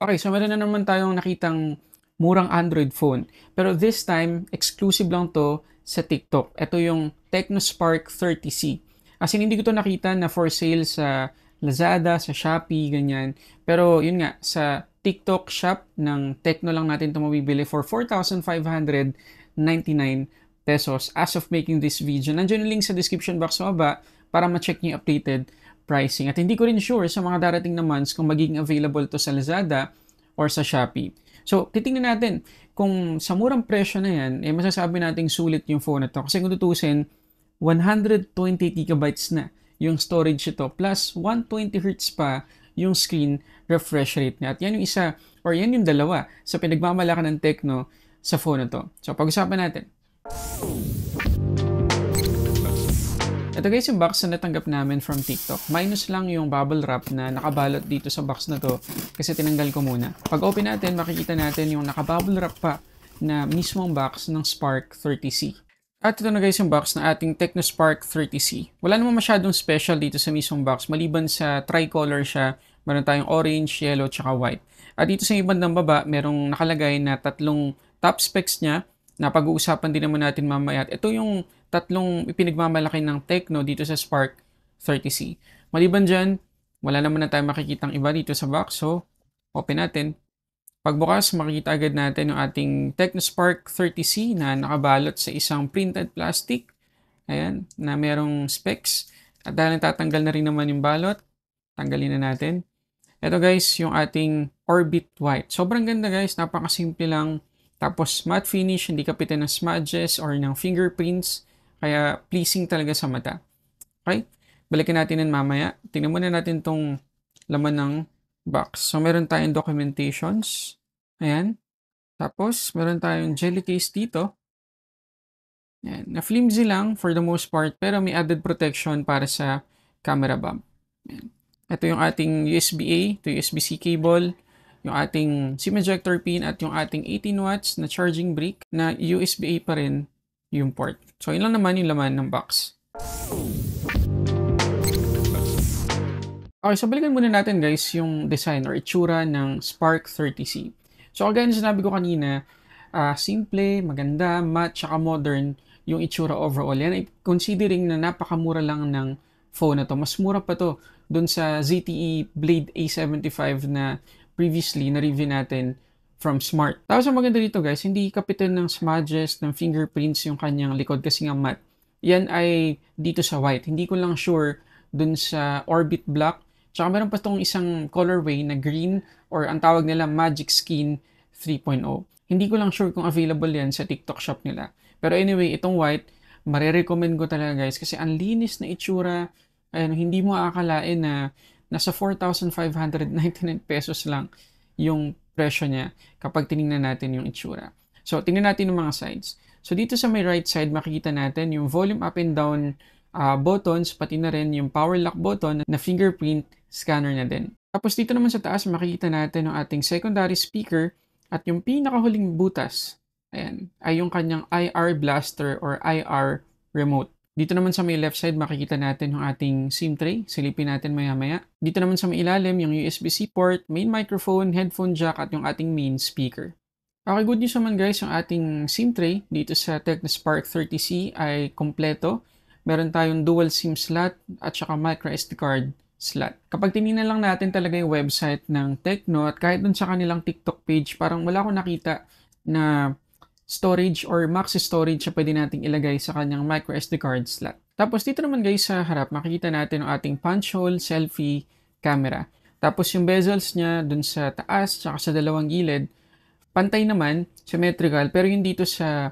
Okay, so meron na naman tayong nakitang murang Android phone. Pero this time, exclusive lang to sa TikTok. Ito yung Tecno Spark 30C. As in, hindi ko to nakita na for sale sa Lazada, sa Shopee, ganyan. Pero yun nga, sa TikTok shop ng Tecno lang natin ito mabibili for 4,599 pesos as of making this video. Nandiyan yung link sa description box sa baba para ma-check niyo yung updated pricing. At hindi ko rin sure sa mga darating na months kung magiging available to sa Lazada or sa Shopee. So, titingnan natin kung sa murang presyo na yan, masasabi nating sulit yung phone na to. Kasi kung tutusin, 120 gigabytes na yung storage ito plus 120 Hz pa yung screen refresh rate niya. At yan yung isa or yan yung dalawa sa pinagmamalaki ng Tecno sa phone na to. So, pag-usapan natin. Ito guys yung box na natanggap namin from TikTok. Minus lang yung bubble wrap na nakabalot dito sa box na to kasi tinanggal ko muna. Pag open natin, makikita natin yung nakabubble wrap pa na mismong box ng Spark 30C. At ito na guys yung box na ating Tecno Spark 30C. Wala naman masyadong special dito sa mismong box maliban sa tricolor siya. Meron tayong orange, yellow, tsaka white. At dito sa ibang ng baba, merong nakalagay na tatlong top specs niya na pag-uusapan din naman natin mamaya. At ito yung tatlong ipinagmamalaki ng Tecno dito sa Spark 30C. Maliban dyan, wala naman na tayo makikitang iba dito sa box. So, open natin. Pagbukas, makikita agad natin yung ating Tecno Spark 30C na nakabalot sa isang printed plastic. Ayan, na merong specs. At dahil natatanggal na rin naman yung balot, tanggalin na natin. Ito guys, yung ating Orbit White. Sobrang ganda guys, napakasimple lang. Tapos matte finish, hindi kapitan ng smudges or ng fingerprints. Kaya pleasing talaga sa mata. Okay? Balikan natin yan mamaya. Tingnan muna natin tong laman ng box. So, meron tayong documentations. Ayan. Tapos, meron tayong jelly case dito. Ayan. Na flimsy lang for the most part, pero may added protection para sa camera bump. Ayan. Ito yung ating USB-A, ito yung USB-C cable, yung ating SIM ejector pin, at yung ating 18 watts na charging brick na USB-A pa rin yung port. So, yun lang naman yung laman ng box. Okay, so balikan muna natin guys yung design or itsura ng Spark 30C. So, kagaya na sinabi ko kanina, simple, maganda, matte, tsaka modern yung itsura overall. Yan ay considering na napakamura lang ng phone na to. Mas mura pa to dun sa ZTE Blade A75 na previously na-review natin from Smart. Tapos ang maganda dito guys, hindi kapitan ng smudges, ng fingerprints yung kanyang likod kasi nga matte. Yan ay dito sa white. Hindi ko lang sure dun sa Orbit Black. Tsaka meron pa itong isang colorway na green or ang tawag nila Magic Skin 3.0. Hindi ko lang sure kung available yan sa TikTok shop nila. Pero anyway, itong white, marirecommend ko talaga guys kasi ang linis na itsura. Ayun, hindi mo aakalain na nasa 4,599 pesos lang yung presyo niya kapag tinignan natin yung itsura. So, tingnan natin yung mga sides. So, dito sa may right side, makikita natin yung volume up and down buttons, pati na rin yung power lock button na fingerprint scanner na din. Tapos dito naman sa taas, makikita natin yung ating secondary speaker at yung pinakahuling butas, ayan, ay yung kanyang IR blaster or IR remote. Dito naman sa may left side, makikita natin yung ating SIM tray. Silipin natin maya-maya. Dito naman sa may ilalim, yung USB-C port, main microphone, headphone jack, at yung ating main speaker. Okay, good news naman guys, yung ating SIM tray dito sa Tecno Spark 30C ay kompleto. Meron tayong dual SIM slot at saka micro SD card slot. Kapag tinignan lang natin talaga yung website ng Tecno at kahit dun sa kanilang TikTok page, parang wala akong nakita na storage or max storage na pwede nating ilagay sa kanyang micro SD card slot. Tapos dito naman guys sa harap, makikita natin ang ating punch hole selfie camera. Tapos yung bezels niya dun sa taas tsaka sa dalawang gilid, pantay naman, symmetrical, pero yung dito sa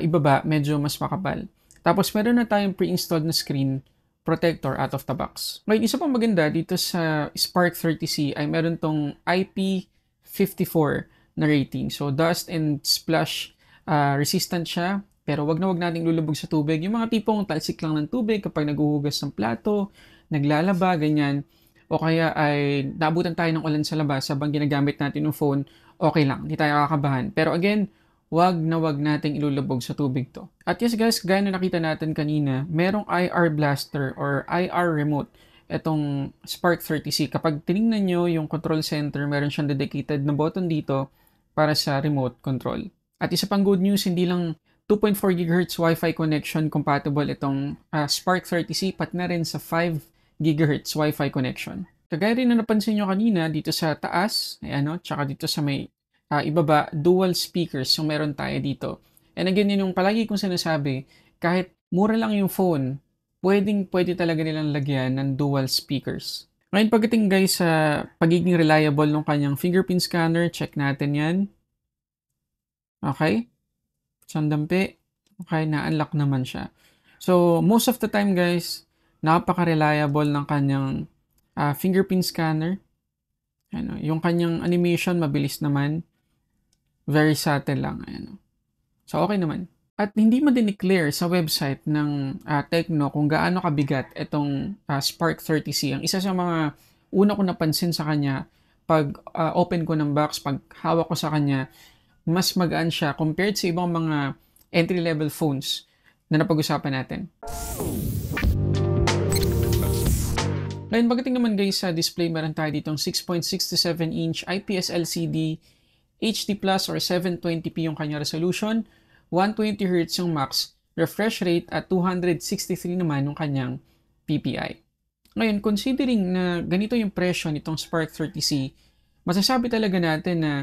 ibaba, medyo mas makapal. Tapos meron na tayong pre-installed na screen protector out of the box. Ngayon, isa pang maganda dito sa Spark 30C ay meron tong IP54 na rating. So, dust and splash resistant siya, pero wag na wag nating lulubog sa tubig. Yung mga tipong talsik lang ng tubig kapag naghuhugas ng plato, naglalaba, ganyan, o kaya ay naabutan tayo ng ulan sa labas habang ginagamit natin yung phone, okay lang, hindi tayo kakabahan. Pero again, wag na wag nating ilulubog sa tubig to. At yes guys, gaya na nakita natin kanina, merong IR blaster or IR remote itong Spark 30C. Kapag tinignan nyo yung control center, meron siyang dedicated na button dito para sa remote control. At isa pang good news, hindi lang 2.4 GHz Wi-Fi connection compatible itong Spark 30C, pati na rin sa 5 GHz Wi-Fi connection. Kagaya rin na napansin nyo kanina, dito sa taas, ayan, tsaka dito sa may ibaba, dual speakers yung meron tayo dito. And again, yun yung palagi kong sinasabi, kahit mura lang yung phone, pwede talaga nilang lagyan ng dual speakers. Ngayon pagdating guys sa pagiging reliable ng kanyang fingerprint scanner, check natin yan. Okay. Sandampi. Okay, na-unlock naman siya. So, most of the time guys, napaka-reliable ng kanyang fingerprint scanner. Ano, yung kanyang animation, mabilis naman. Very subtle lang. Ano. So, okay naman. At hindi mo din i-clear sa website ng Tecno kung gaano kabigat itong Spark 30C. Ang isa sa mga una ko napansin sa kanya, pag open ko ng box, pag hawak ko sa kanya, mas magaan siya compared sa ibang mga entry-level phones na napag-usapan natin. Ngayon, pagdating naman guys sa display, meron tayo ditong 6.67-inch IPS LCD, HD Plus or 720p yung kanya resolution, 120Hz yung max refresh rate at 263 naman yung kanyang PPI. Ngayon, considering na ganito yung presyo nitong Spark 30C, masasabi talaga natin na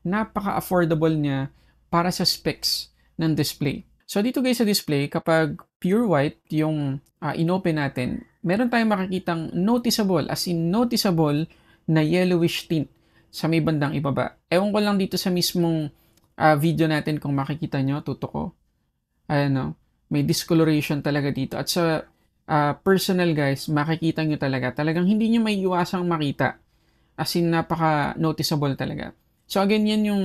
napaka-affordable niya para sa specs ng display. So dito guys sa display, kapag pure white yung inopen natin, meron tayong makikitang noticeable, as in noticeable na yellowish tint sa may bandang ibaba. Ewan ko lang dito sa mismong video natin kung makikita nyo, tutok ko. Ayan, may discoloration talaga dito. At sa personal guys, makikita nyo talagang hindi nyo may iwasang makita. As in, napaka-noticeable talaga. So again, yan yung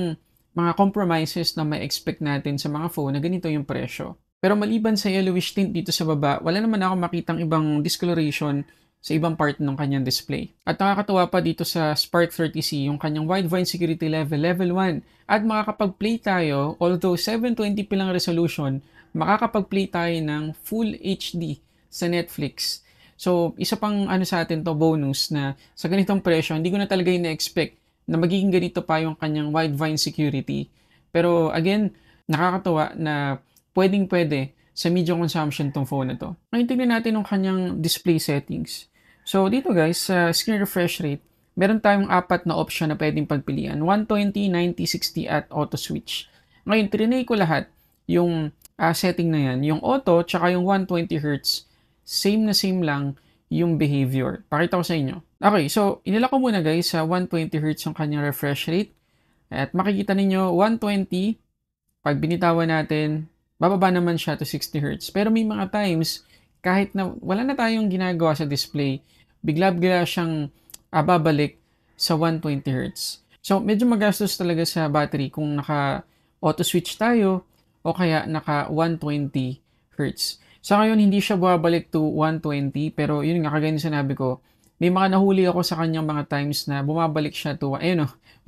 mga compromises na may expect natin sa mga phone na ganito yung presyo. Pero maliban sa yellowish tint dito sa baba, wala naman ako makitang ibang discoloration sa ibang part ng kanyang display. At nakakatuwa pa dito sa Spark 30C yung kanyang Widevine Security Level, Level 1. At makakapag-play tayo, although 720p lang resolution, makakapag-play tayo ng Full HD sa Netflix. So, isa pang sa atin to bonus na sa ganitong presyo, hindi ko na talaga ina-expect na magiging ganito pa yung kanyang Widevine security. Pero again, nakakatawa na pwedeng-pwede sa medium consumption tong phone na to. Ngayon tingnan natin yung kanyang display settings. So dito guys, sa screen refresh rate, meron tayong 4 na option na pwedeng pagpilian. 120, 90, 60 at auto switch. Ngayon, trinay ko lahat yung setting na yan. Yung auto, tsaka yung 120Hz, same na same lang yung behavior. Pakita ko sa inyo. Okay, so inila ko muna guys sa 120Hz yung kanyang refresh rate. At makikita ninyo 120, pag binitawan natin, bababa naman siya to 60Hz. Pero may mga times, kahit na wala na tayong ginagawa sa display, bigla-bigla siyang babalik sa 120Hz. So medyo magastos talaga sa battery kung naka-auto switch tayo o kaya naka 120Hz. Sa ngayon, hindi siya babalik to 120, pero yun nga, kagaya yung sinabi ko, may mga nahuli ako sa kanyang mga times na bumabalik siya to,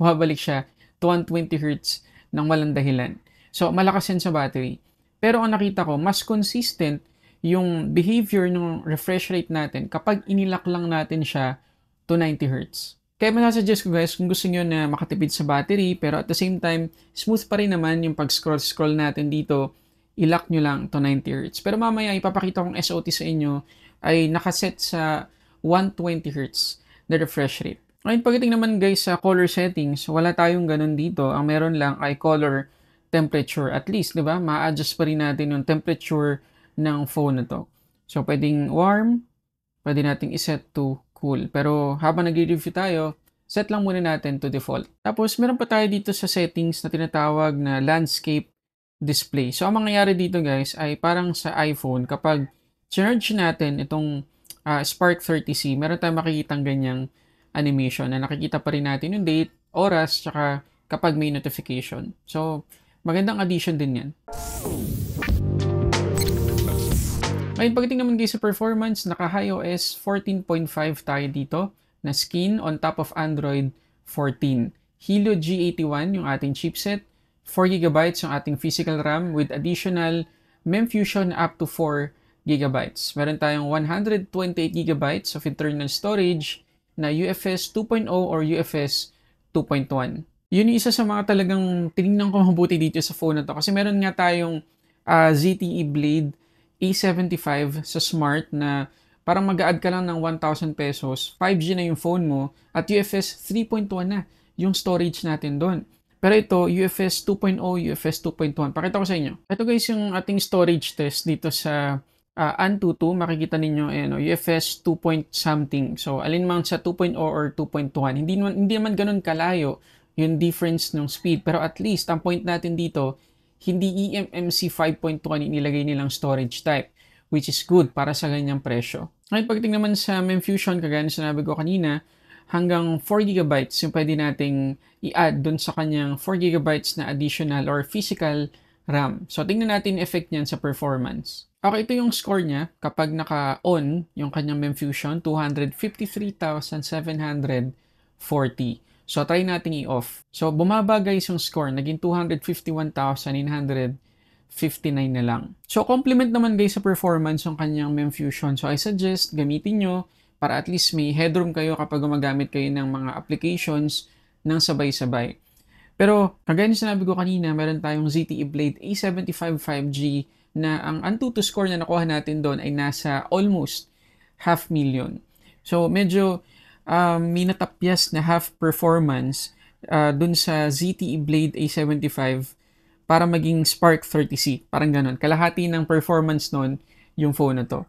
bumabalik siya to 120Hz nang walang dahilan. So, malakas yan sa battery. Pero ang nakita ko, mas consistent yung behavior ng refresh rate natin kapag inilak lang natin siya to 90Hz. Kaya masasuggest ko guys, kung gusto nyo na makatipid sa battery, pero at the same time, smooth pa rin naman yung pag-scroll natin dito, i-lock nyo lang to 90Hz. Pero mamaya, ipapakita kong SOT sa inyo ay nakaset sa 120Hz na refresh rate. Ngayon, pagdating naman guys sa color settings, wala tayong ganun dito. Ang meron lang ay color temperature. At least, di ba? Ma-adjust pa rin natin yung temperature ng phone na to. So, pwedeng warm, pwede nating iset to cool. Pero habang nag-review tayo, set lang muna natin to default. Tapos, meron pa tayo dito sa settings na tinatawag na landscape display. So, ang mangyayari dito guys ay parang sa iPhone, kapag charge natin itong Spark 30C, meron tayong makikitang ganyang animation na nakikita pa rin natin yung date, oras, tsaka kapag may notification. So, magandang addition din yan. Ngayon, pagdating naman guys sa performance, naka-iOS 14.5 tayo dito na skin on top of Android 14. Helio G81 yung ating chipset, 4GB yung ating physical RAM with additional MEMfusion up to 4 gigabytes. Meron tayong 128 gigabytes of internal storage na UFS 2.0 or UFS 2.1. Yun yung isa sa mga talagang tinignan ko mabuti dito sa phone na to. Kasi meron nga tayong ZTE Blade A75 sa Smart na parang mag-a-add ka lang ng 1,000 pesos, 5G na yung phone mo, at UFS 3.1 na yung storage natin doon. Pero ito, UFS 2.0, UFS 2.1. Pakita ko sa inyo. Ito guys yung ating storage test dito sa Antutu. Makikita ninyo, UFS 2 point something. So, alin man sa 2.0 or 2.1. Hindi naman ganun kalayo yung difference ng speed. Pero at least, ang point natin dito, hindi eMMC 5.1 inilagay nilang storage type, which is good para sa ganyang presyo. Ngayon, pagdating naman sa Memfusion, kagaya na sinabi ko kanina, hanggang 4GB yung pwede nating i-add dun sa kanyang 4GB na additional or physical RAM. So, tingnan natin effect niyan sa performance. Okay, ito yung score niya kapag naka-on yung kanyang Memfusion, 253,740. So, try natin i-off. So, bumaba guys yung score, naging 251,959 na lang. So, complement naman guys sa performance ng kanyang Memfusion. So, I suggest gamitin nyo para at least may headroom kayo kapag gumagamit kayo ng mga applications ng sabay-sabay. Pero, kagaya na sinabi ko kanina, meron tayong ZTE Blade A75 5G na ang Antutu score na nakuha natin doon ay nasa almost 500,000. So, medyo may natapyas na half performance dun sa ZTE Blade A75 para maging Spark 30C. Parang ganun. Kalahati ng performance nun yung phone na to.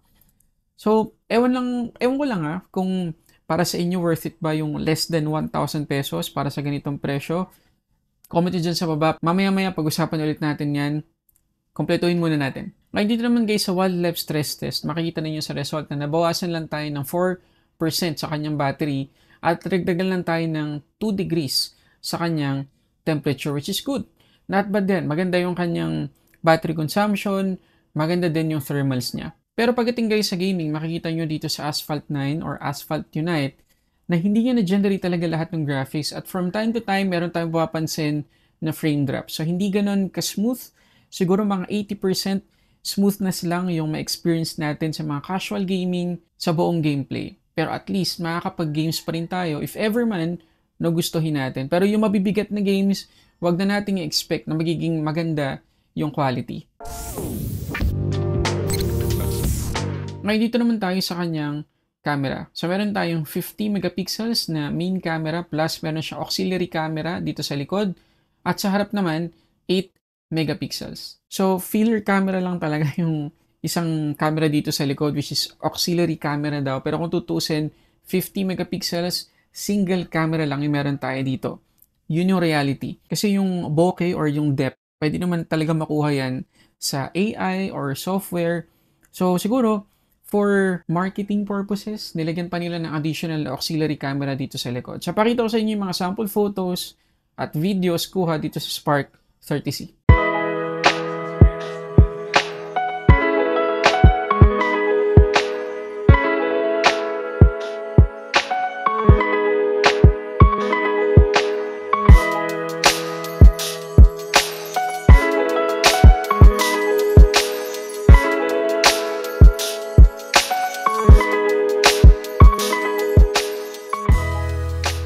So, ewan ko lang kung para sa inyo worth it ba yung less than 1,000 pesos para sa ganitong presyo. Comment nyo dyan sa baba. Mamaya-maya pag-usapan ulit natin yan. Kompletuhin muna natin. Ngayon dito naman guys sa wildlife stress test, makikita ninyo sa result na nabawasan lang tayo ng 4% sa kanyang battery at nagdagan lang tayo ng 2 degrees sa kanyang temperature, which is good. Not bad din. Maganda yung kanyang battery consumption, maganda din yung thermals niya. Pero pagdating guys sa gaming, makikita nyo dito sa Asphalt 9 or Asphalt Unite na hindi niya na-generate talaga lahat ng graphics at from time to time, meron tayong mapapansin na frame drop. So, hindi ganun ka-smooth. Siguro mga 80% smoothness lang yung ma-experience natin sa mga casual gaming sa buong gameplay. Pero at least, makakapag-games pa rin tayo if ever man nagustuhin natin. Pero yung mabibigat na games, wag na nating i-expect na magiging maganda yung quality. Ngayon dito naman tayo sa kanyang camera. So meron tayong 50 megapixels na main camera plus meron siya auxiliary camera dito sa likod at sa harap naman 8 megapixels. So filler camera lang talaga yung isang camera dito sa likod which is auxiliary camera daw. Pero kung tutusin 50 megapixels single camera lang yung meron tayo dito. Yun yung reality. Kasi yung bokeh or yung depth pwede naman talaga makuha yan sa AI or software. So siguro for marketing purposes, nilagyan pa nila ng additional auxiliary camera dito sa likod. So, pakita ko sa inyo yung mga sample photos at videos kuha dito sa Spark 30C.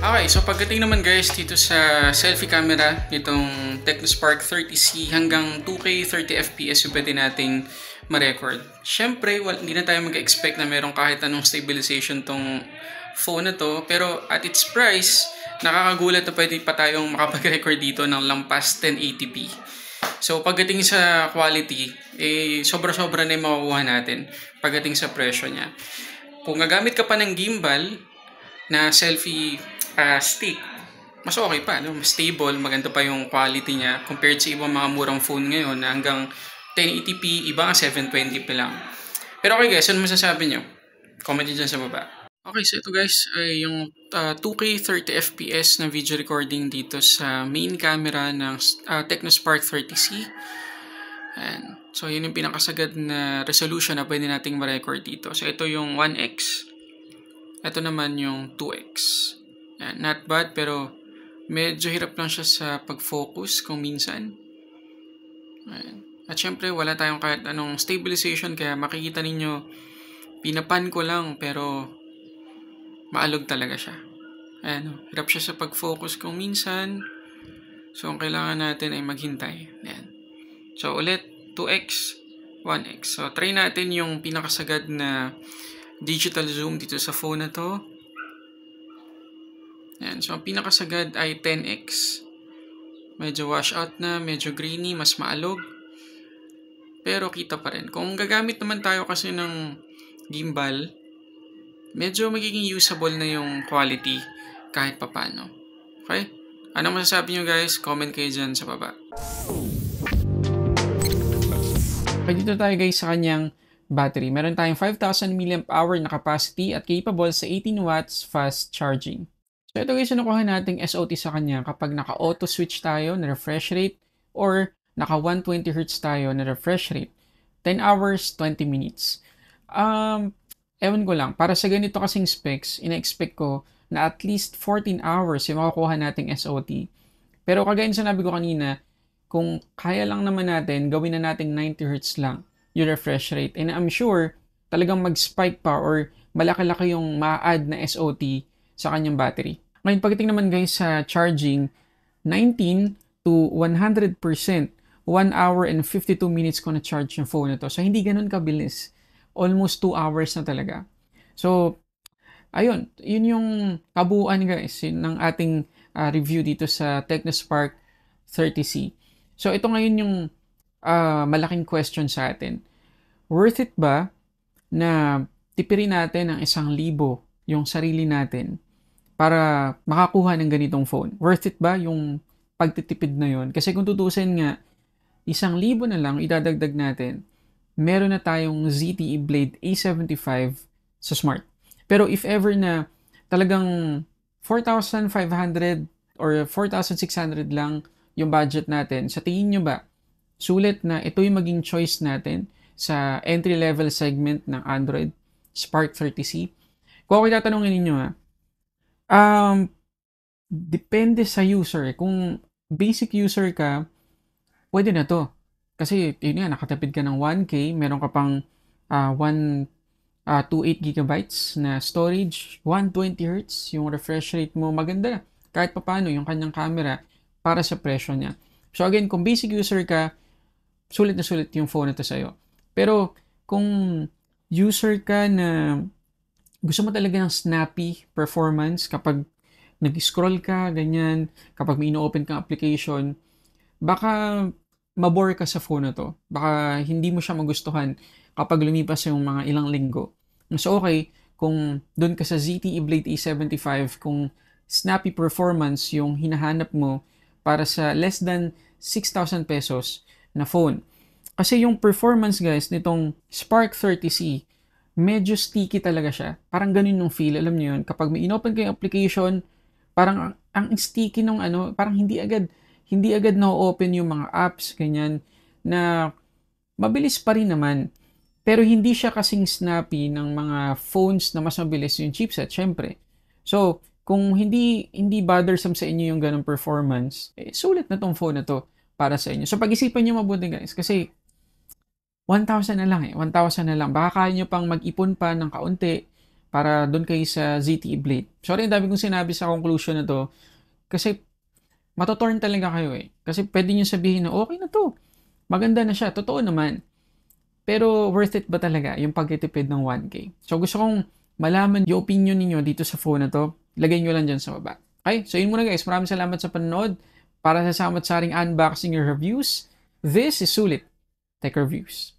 Okay, so pagdating naman guys dito sa selfie camera, itong Tecnospark 30C hanggang 2K 30fps yung pwede nating ma-record. Siyempre, hindi na tayo mag-expect na meron kahit anong stabilization tong phone na to, pero at its price, nakakagulat na pwede pa tayong makapag-record dito ng lampas 1080p. So pagdating sa quality, sobra-sobra na yung makukuha natin pagdating sa presyo niya. Kung gagamit ka pa ng gimbal na selfie stick, mas okay pa, no? Mas stable, maganda pa yung quality niya compared sa ibang mga murang phone ngayon na hanggang 1080p, iba nga 720p lang. Pero okay guys, ano masasabi nyo? Comment nyo dyan sa baba. Okay, so ito guys ay yung 2K 30fps na video recording dito sa main camera ng Tecnospark 30C. And, so yun yung pinakasagad na resolution na pwede nating ma-record dito. So ito yung 1x. Ito naman yung 2x. Yan, not bad pero medyo hirap lang siya sa pag-focus kung minsan. Ayan. At syempre wala tayong kahit anong stabilization kaya makikita ninyo pinapan ko lang pero maalog talaga siya. Ayan, hirap siya sa pag-focus kung minsan. So, ang kailangan natin ay maghintay. Ayan. So, ulit, 2x, 1x. So, try natin yung pinakasagad na digital zoom dito sa phone na to. Ayan. So, ang pinakasagad ay 10x. Medyo wash out na, medyo grainy, mas maalog. Pero kita pa rin. Kung gagamit naman tayo kasi ng gimbal, medyo magiging usable na yung quality kahit papano. Okay? Anong masasabi nyo guys? Comment kayo dyan sa baba. Okay, dito tayo guys sa kanyang battery. Meron tayong 5,000 mAh na capacity at capable sa 18 watts fast charging. So ito guys, nakuha nating SOT sa kanya kapag naka-auto switch tayo na refresh rate or naka 120 Hz tayo na refresh rate. 10 hours, 20 minutes. Ewan ko lang, para sa ganito kasing specs, ina-expect ko na at least 14 hours yung makukuha nating SOT. Pero kagaya sinabi ko kanina, kung kaya lang naman natin, gawin na nating 90 Hz lang yung refresh rate. And I'm sure, talagang mag-spike pa or malaki-laki yung ma-add na SOT sa kanyang battery. Ngayon, pagdating naman guys sa charging, 19 to 100%, 1 hour and 52 minutes ko na-charge yung phone na to. So, hindi ganun kabilis. Almost 2 hours na talaga. So, ayun, yun yung kabuuan guys ng ating review dito sa Tecnospark 30C. So ito ngayon yung malaking question sa atin. Worth it ba na tipirin natin ng 1,000 yung sarili natin para makakuha ng ganitong phone? Worth it ba yung pagtitipid na yun? Kasi kung tutusin nga, 1,000 na lang idadagdag natin, meron na tayong ZTE Blade A75 sa Smart. Pero if ever na talagang 4,500 or 4,600 lang yung budget natin, sa tingin nyo ba, sulit na ito yung maging choice natin sa entry-level segment ng Android Spark 30C? Kung ako tatanungin ninyo depende sa user. Kung basic user ka, pwede na to. Kasi yun nga, nakatapid ka ng 1K, meron ka pang 28 gigabytes na storage, 120 Hz, yung refresh rate mo maganda. Kahit papaano yung kanyang camera para sa presyo niya. So again, kung basic user ka, sulit na sulit yung phone na to sa'yo. Pero kung user ka na gusto mo talaga ng snappy performance kapag nag-scroll ka, ganyan, kapag may ino-open kang application, baka mabore ka sa phone na to. Baka hindi mo siya magustuhan kapag lumipas yung mga ilang linggo. So okay, kung doon ka sa ZTE Blade A75, kung snappy performance yung hinahanap mo para sa less than 6,000 pesos na phone. Kasi yung performance guys nitong Spark 30C, medyo sticky talaga siya. Parang ganun yung feel, alam niyo yun. Kapag may inopen kayong application, parang ang sticky nung parang hindi agad na-open yung mga apps, ganyan, na mabilis pa rin naman. Pero hindi siya kasing snappy ng mga phones na mas mabilis yung chipset, syempre. So, kung hindi bothersome sa inyo yung ganong performance, sulit na tong phone na to para sa inyo. So, pag-isipan nyo mabuti guys, kasi 1,000 na lang 1,000 na lang. Baka kaya nyo pang mag-ipon pa ng kaunti para doon kayo sa ZTE Blade. Sorry, ang dami kong sinabi sa conclusion na to. Kasi, matotorn talaga kayo Kasi pwede nyo sabihin na okay na to. Maganda na siya. Totoo naman. Pero worth it ba talaga yung pagtitipid ng 1K? So gusto kong malaman yung opinion niyo dito sa phone na to. Lagay nyo lang dyan sa baba. Okay, so yun muna guys. Maraming salamat sa panonood. Para sa samot-saring unboxing or reviews, this is Sulit Tech Reviews.